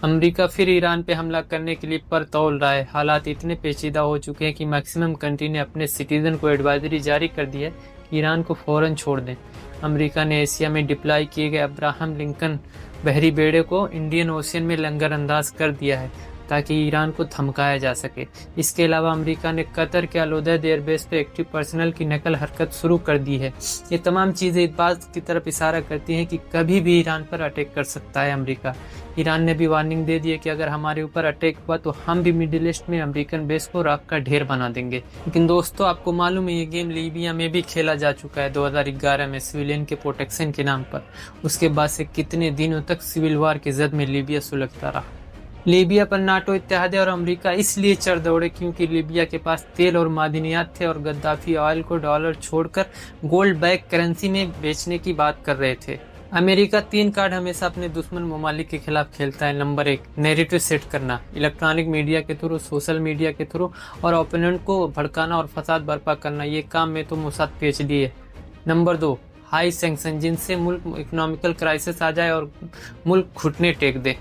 America फिर Iran पे हमला करने के लिए पर तौल रहा है। हालात इतने पेचीदा हो चुके हैं कि मैक्सिमम कंट्री ने अपने सिटीजन को एडवाइजरी जारी कर दी है कि ईरान को फौरन छोड़ दें। अमेरिका ने एशिया में डिप्लॉय किए गए अब्राहम लिंकन बहरी बेड़े को इंडियन ओशियन में लंगरअंदाज कर दिया है ताकि ईरान को धमकाया जा सके। इसके अलावा अमेरिका ने कतर के अल उदैद एयरबेस पे एक्टिव पर्सनल की नकल हरकत शुरू कर दी है। ये तमाम चीज़ें इस बात की तरफ इशारा करती हैं कि कभी भी ईरान पर अटैक कर सकता है अमेरिका। ईरान ने भी वार्निंग दे दी है कि अगर हमारे ऊपर अटैक हुआ तो हम भी मिडिल ईस्ट में अमेरिकन बेस को राख का ढेर बना देंगे। लेकिन दोस्तों, आपको मालूम है ये गेम लीबिया में भी खेला जा चुका है 2011 में सिविलियन के प्रोटेक्शन के नाम पर। उसके बाद से कितने दिनों तक सिविल वार की जद में लीबिया सुलगता रहा। लीबिया पर नाटो इत्तेहाद और अमेरिका इसलिए चढ़ दौड़े क्योंकि लीबिया के पास तेल और मादनियात थे और गद्दाफी ऑयल को डॉलर छोड़कर गोल्ड बैक करेंसी में बेचने की बात कर रहे थे। अमेरिका 3 कार्ड हमेशा अपने दुश्मन ममालिक के खिलाफ खेलता है। नंबर 1, नैरेटिव सेट करना, इलेक्ट्रॉनिक मीडिया के थ्रू, सोशल मीडिया के थ्रू और ओपोनेंट को भड़काना और फसाद बर्पा करना। ये काम में तो मुसाद PhD है। नंबर 2, हाई सैंक्शन, जिनसे मुल्क इकोनॉमिकल क्राइसिस आ जाए और मुल्क घुटने टेक दे।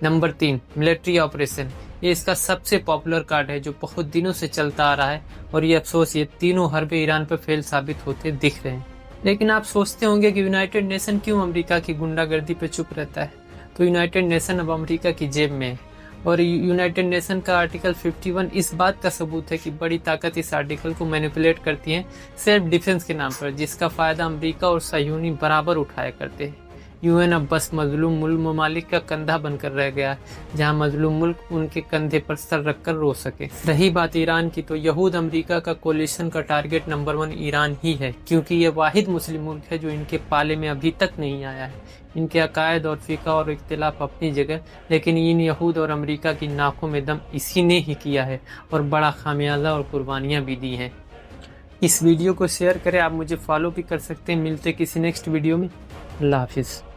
Number 3, military operation. ये इसका सबसे पॉपुलर कार्ड है जो बहुत दिनों से चलता आ रहा है और ये अफसोस ये तीनों हरबे ईरान पर फेल साबित होते दिख रहे हैं। लेकिन आप सोचते होंगे कि यूनाइटेड नेशन क्यों अमेरिका की गुंडागर्दी पे चुप रहता है। तो यूनाइटेड नेशन अब अमेरिका की जेब में है और यूनाइटेड नेशन का आर्टिकल 51 इस बात का सबूत है कि बड़ी ताकत इस आर्टिकल को मैनिपुलेट करती है सेल्फ डिफेंस के नाम पर, जिसका फायदा अमेरिका और सहयूनी बराबर उठाया करते हैं। यूएन अब बस मजलूम मुल्क ममालिक का कंधा बनकर रह गया है, जहां मजलूम मुल्क उनके कंधे पर सर रखकर रो सके। रही बात ईरान की, तो यहूद अमेरिका का कोलिशन का टारगेट नंबर 1 ईरान ही है, क्योंकि ये वाहिद मुस्लिम मुल्क है जो इनके पाले में अभी तक नहीं आया है। इनके अकायद और फ़िक़ा और इख्तिलाफ अपनी जगह, लेकिन इन यहूद और अमेरिका की नाकों में दम इसी ने ही किया है और बड़ा खामियाजा और कुर्बानियाँ भी दी हैं। इस वीडियो को शेयर करें, आप मुझे फॉलो भी कर सकते हैं। मिलते किसी नेक्स्ट वीडियो में। अल्लाह हाफिज़।